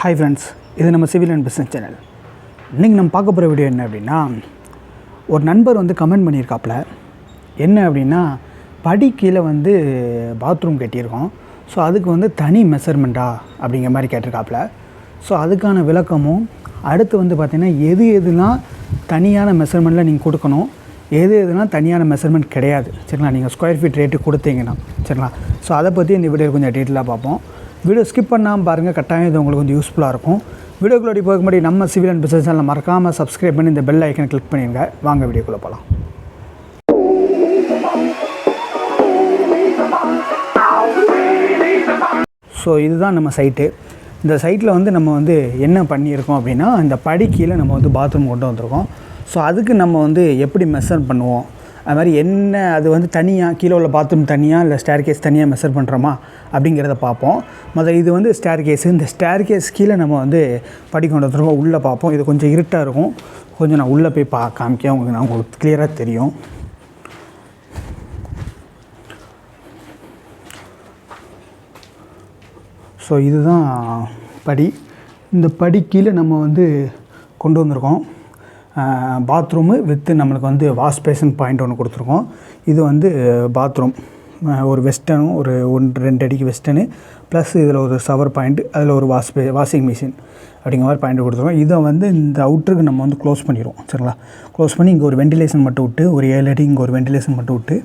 Hi friends, இது நம்ம civil and business channel. இன்றைக்கி நம்ம பார்க்க போகிற வீடியோ என்ன அப்படின்னா, ஒரு நண்பர் வந்து கமெண்ட் பண்ணியிருக்காப்புல. என்ன அப்படின்னா, படி கீழே வந்து பாத்ரூம் கட்டியிருக்கோம், ஸோ அதுக்கு வந்து தனி மெஷர்மெண்ட்டா அப்படிங்கிற மாதிரி கேட்டிருக்காப்புல. ஸோ அதுக்கான விளக்கமும், அடுத்து வந்து பார்த்திங்கன்னா எதுலாம் தனியான மெஷர்மெண்ட்டில் நீங்கள் கொடுக்கணும், எதுலாம் தனியான மெஷர்மெண்ட் கிடையாது, சரிங்களா? நீங்கள் ஸ்கொயர் ஃபீட் ரேட்டு கொடுத்தீங்கன்னா, சரிங்களா? ஸோ அதை பற்றி இந்த வீடியோ கொஞ்சம் டீட்டெயிலாக பார்ப்போம். வீடியோ ஸ்கிப் பண்ணாமல் பாருங்கள், கட்டாயம் இது உங்களுக்கு கொஞ்சம் யூஸ்ஃபுல்லாக இருக்கும். வீடியோக்குள்ளே போக முன்னாடி நம்ம சிவில் அண்ட் பிஸ்னஸ் சேனலை மறக்காமல் சப்ஸ்கிரைப் பண்ணி இந்த பெல் ஐக்கனை கிளிக் பண்ணிடுங்க. வாங்க வீடியோக்குள்ளே போகலாம். ஸோ இதுதான் நம்ம சைட்டு. இந்த சைட்டில் வந்து நம்ம வந்து என்ன பண்ணியிருக்கோம் அப்படின்னா, இந்த படி கீழே நம்ம வந்து பாத்ரூம் கொண்டு வந்திருக்கோம். ஸோ அதுக்கு நம்ம வந்து எப்படி மெஷர் பண்ணுவோம், அது மாதிரி என்ன, அது வந்து தனியாக கீழே உள்ள பாத்ரூம் தனியாக இல்லை ஸ்டேர் கேஸ் தனியாக மெஷர் பண்ணுறோமா அப்படிங்கிறத பார்ப்போம். முதல்ல இது வந்து ஸ்டேர் கேஸு. இந்த ஸ்டேர் கேஸ் கீழே நம்ம வந்து படி கொண்டு வந்துருக்கோம். உள்ளே பார்ப்போம். இது கொஞ்சம் இருட்டாக இருக்கும், கொஞ்சம் நான் உள்ளே போய் காமிக்க உங்களுக்கு கிளியராக தெரியும். ஸோ இதுதான் படி. இந்த படி கீழே நம்ம வந்து கொண்டு வந்திருக்கோம். பாத்ரூமு வித்து நம்மளுக்கு வந்து வாஷ் பேஷன் பாயிண்ட் ஒன்று கொடுத்துருக்கோம். இது வந்து பாத்ரூம், ஒரு வெஸ்டர்னும் ஒரு 2 அடிக்கு வெஸ்டர்னு ப்ளஸ் இதில் ஒரு ஷவர் பாயிண்ட், அதில் ஒரு வாஷிங் மிஷின் அப்படிங்கிற மாதிரி பாயிண்ட் கொடுத்துருக்கோம். இதை வந்து இந்த அவுட்டருக்கு நம்ம வந்து க்ளோஸ் பண்ணிடுவோம், சரிங்களா? க்ளோஸ் பண்ணி இங்கே ஒரு வெண்டிலேஷன் மட்டும் விட்டு, ஒரு 7 அடி இங்கே ஒரு வெண்டிலேஷன் மட்டும் விட்டு,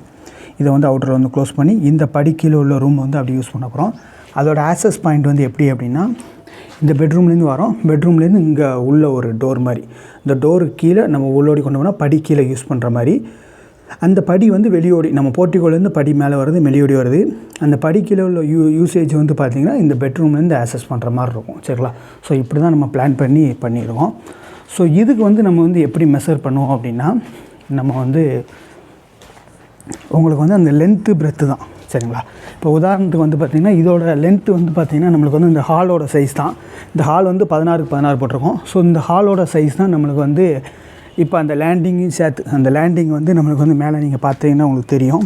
இதை வந்து அவுட்டரில் வந்து க்ளோஸ் பண்ணி இந்த படி கீழே உள்ள ரூம் வந்து அப்படி யூஸ் பண்ண போகிறோம். அதோட ஆக்சஸ் பாயிண்ட் வந்து எப்படி அப்படின்னா, இந்த பெட்ரூம்லேருந்து வரோம், பெட்ரூம்லேருந்து இங்கே உள்ள ஒரு டோர் மாதிரி, இந்த டோருக்கு கீழே நம்ம உள்ளோடி கொண்டு போனால் படி கீழே யூஸ் பண்ணுற மாதிரி. அந்த படி வந்து வெளியோடி, நம்ம போர்ட்டிகோலேருந்து படி மேலே வருது, வெளியோடி வருது. அந்த படி கீழே உள்ள யூசேஜ் வந்து பார்த்திங்கன்னா இந்த பெட்ரூம்லேருந்து ஆக்சஸ் பண்ணுற மாதிரி இருக்கும், சரிங்களா? ஸோ இப்படி தான் நம்ம பிளான் பண்ணியிருக்கோம். ஸோ இதுக்கு வந்து நம்ம வந்து எப்படி மெஷர் பண்ணுவோம் அப்படின்னா, நம்ம வந்து உங்களுக்கு வந்து அந்த லென்த்து பிரெத்து தான், சரிங்களா? இப்போ உதாரணத்துக்கு வந்து பார்த்திங்கன்னா, இதோட லென்த்து வந்து பார்த்திங்கன்னா நம்மளுக்கு வந்து இந்த ஹாலோட சைஸ் தான். இந்த ஹால் வந்து 16க்கு 16 போட்டிருக்கோம். ஸோ இந்த ஹாலோட சைஸ் தான் நம்மளுக்கு வந்து இப்போ அந்த லேண்டிங்கும் சேர்த்து, அந்த லேண்டிங் வந்து நம்மளுக்கு வந்து மேலே நீங்கள் பார்த்தீங்கன்னா உங்களுக்கு தெரியும்.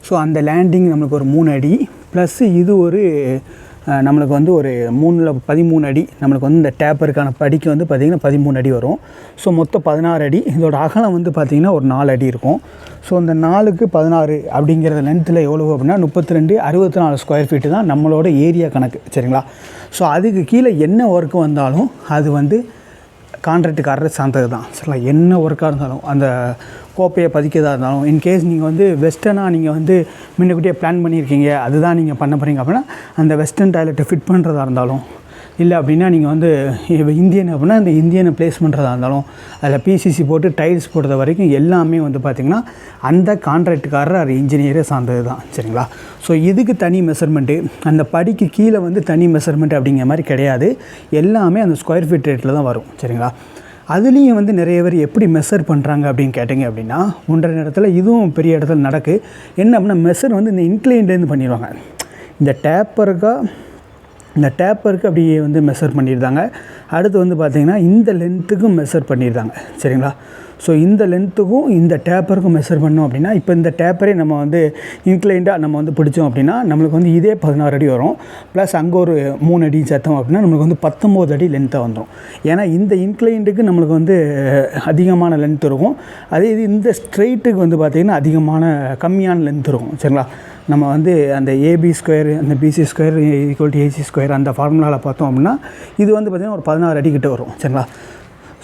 ஸோ அந்த லேண்டிங் நம்மளுக்கு ஒரு 3 அடி ப்ளஸ் இது ஒரு நம்மளுக்கு வந்து ஒரு 13 அடி. நம்மளுக்கு வந்து இந்த டேப்பருக்கான படிக்கு வந்து பார்த்திங்கன்னா 13 அடி வரும். ஸோ மொத்தம் 16 அடி. இதோட அகலம் வந்து பார்த்திங்கன்னா ஒரு 4 அடி இருக்கும். ஸோ இந்த 4க்கு 16 அப்படிங்கிற லென்த்தில் எவ்வளோ அப்படின்னா 32 64 ஸ்கொயர் ஃபீட்டு தான் நம்மளோட ஏரியா கணக்கு, சரிங்களா? ஸோ அதுக்கு கீழே என்ன ஒர்க்கு வந்தாலும் அது வந்து கான்ட்ராக்டுக்காரர் சார்ந்தது தான், சரிங்களா? என்ன ஒர்க்காக இருந்தாலும், அந்த கோப்பையை பதிக்கிறதா இருந்தாலும், இன்கேஸ் நீங்கள் வந்து வெஸ்டர்னாக நீங்கள் வந்து முன்னக்கூட்டியே பிளான் பண்ணியிருக்கீங்க, அதுதான் நீங்கள் பண்ண போகிறீங்க அப்படின்னா, அந்த வெஸ்டர்ன் டாய்லெட்டை ஃபிட் பண்ணுறதா இருந்தாலும், இல்லை அப்படின்னா நீங்கள் வந்து இந்தியன் அப்படின்னா இந்த இந்தியனை ப்ளேஸ் பண்ணுறதா இருந்தாலும், அதில் பிசிசி போட்டு டைல்ஸ் போடுறது வரைக்கும் எல்லாமே வந்து பார்த்திங்கன்னா அந்த கான்ட்ராக்டுக்காரர் அது இன்ஜினியரே சார்ந்தது தான், சரிங்களா? ஸோ இதுக்கு தனி மெஷர்மெண்ட்டு, அந்த படிக்கு கீழே வந்து தனி மெஷர்மெண்ட் அப்படிங்கிற மாதிரி கிடையாது. எல்லாமே அந்த ஸ்கொயர் ஃபீட் ரேட்டில் தான் வரும், சரிங்களா? அதுலேயும் வந்து நிறைய பேர் எப்படி மெஷர் பண்ணுறாங்க அப்படின்னு கேட்டிங்க அப்படின்னா, ஒன்றரை இடத்துல இதுவும் பெரிய இடத்துல நடக்கு. என்ன அப்படின்னா, மெஷர் வந்து இந்த இன்க்ளைன்லேருந்து பண்ணிடுவாங்க. இந்த டேப்பருக்கு அப்படியே வந்து மெஷர் பண்ணியிருந்தாங்க. அடுத்து வந்து பார்த்திங்கன்னா இந்த லென்த்துக்கும் மெஷர் பண்ணியிருந்தாங்க, சரிங்களா? ஸோ இந்த லென்த்துக்கும் இந்த டேப்பருக்கும் மெஷர் பண்ணோம் அப்படின்னா, இப்போ இந்த டேப்பரே நம்ம வந்து இன்க்ளைண்டாக நம்ம வந்து பிடிச்சோம் அப்படின்னா நம்மளுக்கு வந்து இதே 16 அடி வரும். ப்ளஸ் அங்கே ஒரு 3 அடி சேர்த்தோம் அப்படின்னா நம்மளுக்கு வந்து 19 அடி லென்த்தாக வந்துடும். ஏன்னா இந்த இன்க்ளைண்டுக்கு நம்மளுக்கு வந்து அதிகமான லென்த் இருக்கும். அதே இது இந்த ஸ்ட்ரெயிட்டுக்கு வந்து பார்த்திங்கன்னா கம்மியான லென்த் இருக்கும், சரிங்களா? நம்ம வந்து அந்த ஏபி ஸ்கொயர், அந்த PC square equal to AC square அந்த ஃபார்முலாவில் பார்த்தோம் அப்படின்னா இது வந்து பார்த்திங்கன்னா ஒரு 16 அடி கிட்ட வரும், சரிங்களா?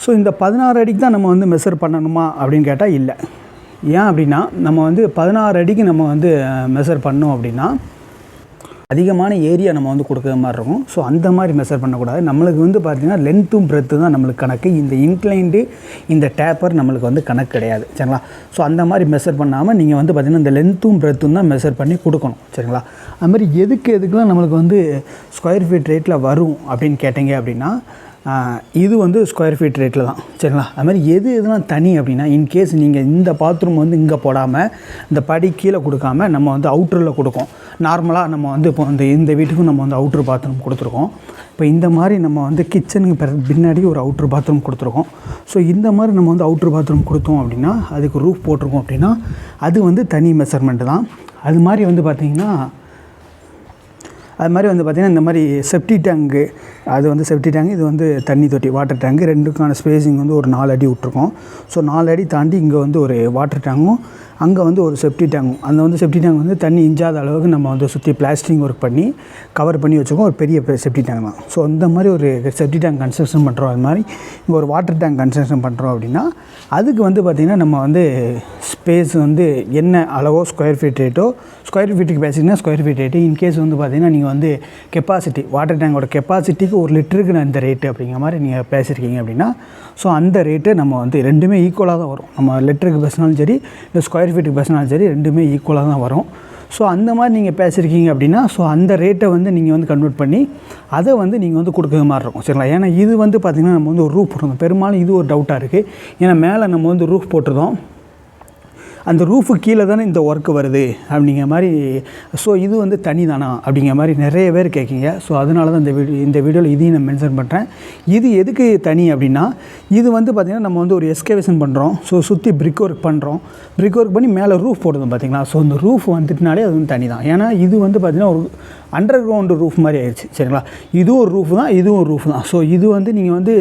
ஸோ இந்த 16 அடிக்கு தான் நம்ம வந்து மெஷர் பண்ணணுமா அப்படின்னு கேட்டால் இல்லை. ஏன் அப்படின்னா, நம்ம வந்து 16 அடிக்கு நம்ம வந்து மெஷர் பண்ணோம் அப்படின்னா அதிகமான ஏரியா நம்ம வந்து கொடுக்குற மாதிரி இருக்கும். ஸோ அந்த மாதிரி மெஷர் பண்ணக்கூடாது. நம்மளுக்கு வந்து பார்த்திங்கன்னா லென்த்தும் பிரெத்து தான் நம்மளுக்கு கணக்கு. இந்த இன்க்ளைண்டு இந்த டேப்பர் நம்மளுக்கு வந்து கணக்கு கிடையாது, சரிங்களா? ஸோ அந்த மாதிரி மெஷர் பண்ணாமல் நீங்கள் வந்து பார்த்திங்கன்னா இந்த லென்த்தும் பிரெத்தும் தான் மெஷர் பண்ணி கொடுக்கணும், சரிங்களா? அதுமாதிரி எதுக்கெல்லாம் நம்மளுக்கு வந்து ஸ்கொயர் ஃபீட் ரேட்டில் வரும் அப்படின்னு கேட்டிங்க அப்படின்னா, இது வந்து ஸ்கொயர் ஃபீட் ரேட்டில் தான், சரிங்களா? அதுமாதிரி எதுலாம் தனி அப்படின்னா, இன்கேஸ் நீங்கள் இந்த பாத்ரூம் வந்து இங்கே போடாமல் இந்த படி கீழே கொடுக்காமல் நம்ம வந்து அவுட்டரில் கொடுக்கோம். நார்மலாக நம்ம வந்து இப்போ இந்த வீட்டுக்கும் நம்ம வந்து அவுட்ரு பாத்ரூம் கொடுத்துருக்கோம். இப்போ இந்த மாதிரி நம்ம வந்து கிச்சனுக்கு பின்னாடி ஒரு அவுட்ரு பாத்ரூம் கொடுத்துருக்கோம். ஸோ இந்த மாதிரி நம்ம வந்து அவுட்ரு பாத்ரூம் கொடுத்தோம் அப்படின்னா, அதுக்கு ரூஃப் போட்டிருக்கோம் அப்படின்னா அது வந்து தனி மெஷர்மெண்ட்டு தான். அது மாதிரி வந்து பார்த்திங்கன்னா அது மாதிரி வந்து பார்த்திங்கன்னா இந்த மாதிரி செப்டி டேங்கு, அது வந்து செப்டி டேங்கு, இது வந்து தண்ணி தொட்டி வாட்டர் டேங்கு, ரெண்டுக்கான ஸ்பேஸிங் வந்து ஒரு 4 அடி விட்ருக்கோம். ஸோ 4 அடி தாண்டி இங்கே வந்து ஒரு வாட்டர் டேங்கும், அங்கே வந்து ஒரு செப்டி டேங்கும். அந்த வந்து செப்டி டேங்க் வந்து தண்ணி இஞ்சாத அளவுக்கு நம்ம வந்து சுற்றி பிளாஸ்டிங் ஒர்க் பண்ணி கவர் பண்ணி வச்சுருக்கோம். ஒரு பெரிய செப்டி டேங்க் தான். ஸோ இந்த மாதிரி ஒரு செப்டி டேங்க் கன்ஸ்ட்ரக்ஷன் பண்ணுறோம். அது மாதிரி இங்கே ஒரு வாட்டர் டேங்க் கன்ஸ்ட்ரக்ஷன் பண்ணுறோம் அப்படின்னா அதுக்கு வந்து பார்த்திங்கன்னா நம்ம வந்து ஸ்பேஸ் வந்து என்ன அளவோ ஸ்கொயர் ஃபீட் ரேட்டோ, ஸ்கொயர் ஃபீட்டுக்கு பேசிங்கன்னா ஸ்கொயர் ஃபீட் ரேட்டு, இன்கேஸ் வந்து பார்த்திங்கன்னா நீங்கள் வந்து கெப்பாசிட்டி வாட்டர் டேங்கோட கெப்பாசிட்டிக்கு 1 லிட்டருக்கு நான் இந்த ரேட்டு அப்படிங்கிற மாதிரி நீங்கள் பேசியிருக்கீங்க அப்படின்னா ஸோ அந்த ரேட்டு நம்ம வந்து ரெண்டுமே ஈக்குவலாக தான் வரும். நம்ம லிட்டருக்கு பேசினாலும் சரி, இல்லை ஸ்கொயர் ஃபீட்டுக்கு பேசினாலும் சரி, ரெண்டுமே ஈக்குவலாக தான் வரும். ஸோ அந்த மாதிரி நீங்கள் பேசியிருக்கீங்க அப்படின்னா ஸோ அந்த ரேட்டை வந்து நீங்கள் வந்து கன்வெர்ட் பண்ணி அதை வந்து நீங்கள் வந்து கொடுக்குற மாதிரி இருக்கும். சரிங்களா? ஏன்னா இது வந்து பார்த்திங்கன்னா நம்ம வந்து ஒரு ரூஃப் போட்டுருந்தோம். பெரும்பாலும் இது ஒரு டவுட்டாக இருக்குது. ஏன்னா மேலே நம்ம வந்து ரூஃப் போட்டிருந்தோம், அந்த ரூஃபுக்கு கீழே தானே இந்த ஒர்க்கு வருது அப்படிங்கிற மாதிரி. ஸோ இது வந்து தனி தானா அப்படிங்கிற மாதிரி நிறைய பேர் கேட்குங்க. ஸோ அதனால தான் இந்த வீடியோவில் இதையும் நான் மென்ஷன் பண்ணுறேன். இது எதுக்கு தனி அப்படின்னா இது வந்து பார்த்திங்கன்னா நம்ம வந்து ஒரு எஸ்கவேஷன் பண்ணுறோம். ஸோ சுற்றி பிரிக் ஒர்க் பண்ணுறோம். பிரிக் ஒர்க் பண்ணி மேலே ரூஃப் போடுறோம் பார்த்திங்களா. ஸோ இந்த ரூஃப் வந்துட்டுனாலே அது வந்து தனி தான். ஏன்னா இது வந்து பார்த்திங்கன்னா ஒரு அண்டர் கிரவுண்டு ரூஃப் மாதிரி ஆயிடுச்சு. சரிங்களா? இதுவும் ஒரு ரூஃப் தான், இதுவும் ஒரு ரூஃப் தான். ஸோ இது வந்து நீங்கள் வந்து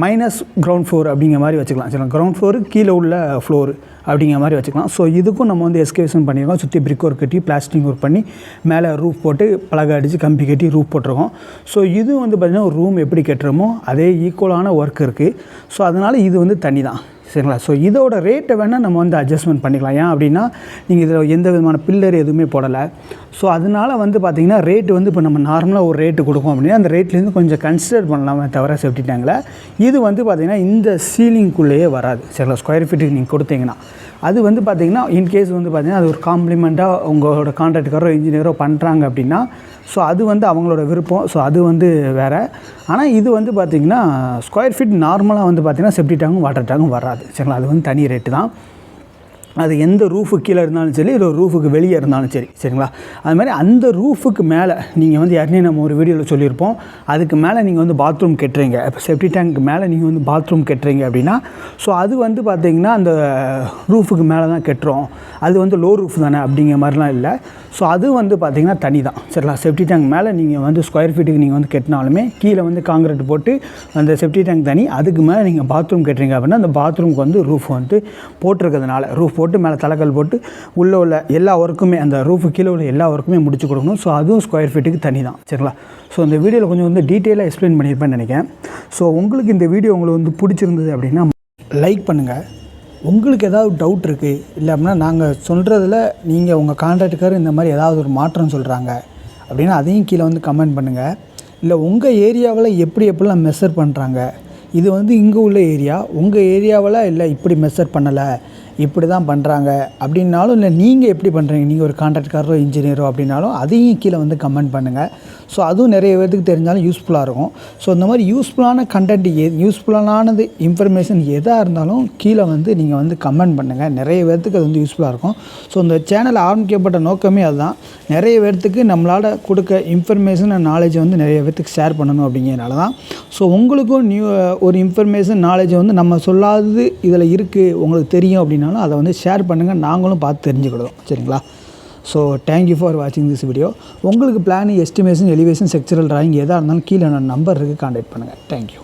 மைனஸ் கிரவுண்ட் ஃப்ளோர் அப்படிங்கிற மாதிரி வச்சுக்கலாம். சரிங்களா? கிரவுண்ட் ஃப்ளோருக்கு கீழே உள்ள ஃப்ளோரு அப்படிங்கிற மாதிரி வச்சுக்கலாம். ஸோ இதுக்கும் நம்ம வந்து எஸ்கவேஷன் பண்ணியிருக்கோம். சுற்றி பிரிக் ஒர்க் கட்டி பிளாஸ்டிக் ஒர்க் பண்ணி மேலே ரூஃப் போட்டு பலகை அடித்து கம்பி கட்டி ரூஃப் போட்டிருக்கோம். ஸோ இது வந்து பார்த்திங்கன்னா ஒரு ரூம் எப்படி கட்டுறோமோ அதே ஈக்குவலான ஒர்க் இருக்குது. ஸோ அதனால் இது வந்து தனி தான். சரிங்களா? ஸோ இதோட ரேட்டை வேணால் நம்ம வந்து அட்ஜஸ்ட்மெண்ட் பண்ணிக்கலாம். ஏன் அப்படின்னா நீங்கள் இதில் எந்த விதமான பில்லர் எதுவுமே போடலை. ஸோ அதனால் வந்து பார்த்திங்கன்னா ரேட்டு வந்து இப்போ நம்ம நார்மலாக ஒரு ரேட்டு கொடுக்கும் அப்படின்னா அந்த ரேட்லேருந்து கொஞ்சம் கன்சிடர் பண்ணலாமே தவிர செப்டி டேங்கில் இது வந்து பார்த்திங்கன்னா இந்த சீலிங்குள்ளேயே வராது. சரிங்களா? ஸ்கொயர் ஃபீட்டுக்கு நீங்கள் கொடுத்தீங்கன்னா அது வந்து பார்த்திங்கன்னா இன்கேஸ் வந்து பார்த்திங்கன்னா அது ஒரு காம்ப்ளிமெண்ட்டாக உங்களோட கான்ட்ராக்டரோ இன்ஜினியரோ பண்ணுறாங்க அப்படின்னா ஸோ அது வந்து அவங்களோட விருப்பம். ஸோ அது வந்து வேறு. ஆனால் இது வந்து பார்த்திங்கன்னா ஸ்கொயர் ஃபீட் நார்மலாக வந்து பார்த்திங்கன்னா செப்டி டேங்கும் வாட்டர் டேங்கும் வராது. சரிங்களா? அது வந்து தனி ரேட்டு தான். அது எந்த ரூஃபுக்கு கீழே இருந்தாலும் சரி, இல்லை ரூஃபுக்கு வெளியே இருந்தாலும் சரி. சரிங்களா? அது மாதிரி அந்த ரூஃபுக்கு மேலே நீங்கள் வந்து ஏற்கனவே நம்ம ஒரு வீடியோவில் சொல்லியிருப்போம், அதுக்கு மேலே நீங்கள் வந்து பாத்ரூம் கட்டுறீங்க. இப்போ செப்டி டேங்க்கு மேலே நீங்கள் வந்து பாத்ரூம் கட்டுறீங்க அப்படின்னா ஸோ அது வந்து பார்த்திங்கன்னா அந்த ரூஃபுக்கு மேலே தான் கட்டுறோம், அது வந்து லோ ரூஃப் தானே அப்படிங்கிற மாதிரிலாம் இல்லை. ஸோ அது வந்து பார்த்திங்கன்னா தனி தான். சரிங்களா? செப்டி டேங்க் மேலே நீங்கள் வந்து ஸ்கொயர் ஃபீட்டுக்கு நீங்கள் வந்து கட்டினாலுமே கீழே வந்து காங்கிரீட் போட்டு அந்த செப்டி டேங்க் தனி, அதுக்கு மேலே நீங்கள் பாத்ரூம் கட்டுறீங்க அப்படின்னா அந்த பாத்ரூமுக்கு வந்து ரூஃப் வந்து போட்டிருக்கிறதுனால ரூஃப் போட்டு மேலே தலைக்கல் போட்டு உள்ளே உள்ள எல்லா ஒர்க்குமே அந்த ரூஃபு கீழே உள்ள எல்லா ஒர்க்குமே முடிச்சு கொடுக்கணும். ஸோ அதுவும் ஸ்கொயர் ஃபீட்டுக்கு தனி தான். சரிங்களா? ஸோ இந்த வீடியோவில் கொஞ்சம் வந்து டீட்டெயிலாக எக்ஸ்பிளைன் பண்ணியிருப்பேன்னு நினைக்கிறேன். ஸோ உங்களுக்கு இந்த வீடியோ உங்களுக்கு வந்து பிடிச்சிருந்தது அப்படின்னா லைக் பண்ணுங்கள். உங்களுக்கு ஏதாவது டவுட் இருக்குது இல்லை அப்படின்னா நாங்கள் சொல்கிறதுல நீங்கள் உங்கள் கான்ட்ராக்டுக்காரர் இந்த மாதிரி ஏதாவது ஒரு மாற்றம் சொல்கிறாங்க அப்படின்னா அதையும் கீழே வந்து கமெண்ட் பண்ணுங்கள். இல்லை உங்கள் ஏரியாவில் எப்படிலாம் மெஷர் பண்ணுறாங்க, இது வந்து இங்கே உள்ள ஏரியா, உங்கள் ஏரியாவில் இல்லை இப்படி மெஷர் பண்ணலை, இப்படி தான் பண்ணுறாங்க அப்படின்னாலும், இல்லை நீங்கள் எப்படி பண்ணுறீங்க, நீங்கள் ஒரு கான்ட்ராக்டரோ இன்ஜினியரோ அப்படின்னாலும் அதையும் கீழே வந்து கமெண்ட் பண்ணுங்கள். ஸோ அதுவும் நிறைய பேருக்கு தெரிஞ்சாலும் யூஸ்ஃபுல்லாக இருக்கும். ஸோ இந்த மாதிரி யூஸ்ஃபுல்லான கண்டென்ட் யூஸ்ஃபுல்லானது இன்ஃபர்மேஷன் எதாக இருந்தாலும் கீழே வந்து நீங்கள் வந்து கமெண்ட் பண்ணுங்கள். நிறைய பேர்த்துக்கு அது வந்து யூஸ்ஃபுல்லாக இருக்கும். ஸோ இந்த சேனல் ஆரம்பிக்கப்பட்ட நோக்கமே அதுதான். நிறைய பேர்த்துக்கு நம்மளால் கொடுக்க இன்ஃபர்மேஷன் அண்ட் நாலேஜை வந்து நிறைய பேர்த்துக்கு ஷேர் பண்ணணும் அப்படிங்கிறனால தான். ஸோ உங்களுக்கும் ஒரு இன்ஃபர்மேஷன் நாலேஜை வந்து நம்ம சொல்லாதது இதில் இருக்குது உங்களுக்கு தெரியும் அப்படின்னாலும் அதை வந்து ஷேர் பண்ணுங்கள், நாங்களும் பார்த்து தெரிஞ்சுக்கிடுவோம். சரிங்களா? ஸோ தேங்க்யூ ஃபார் வாட்சிங் திஸ் வீடியோ. உங்களுக்கு plan, estimation, elevation, structural drawing எதாக இருந்தாலும் கீழே நம்பர் இருக்குது, கான்டாக்ட் பண்ணுங்கள். தேங்க்யூ.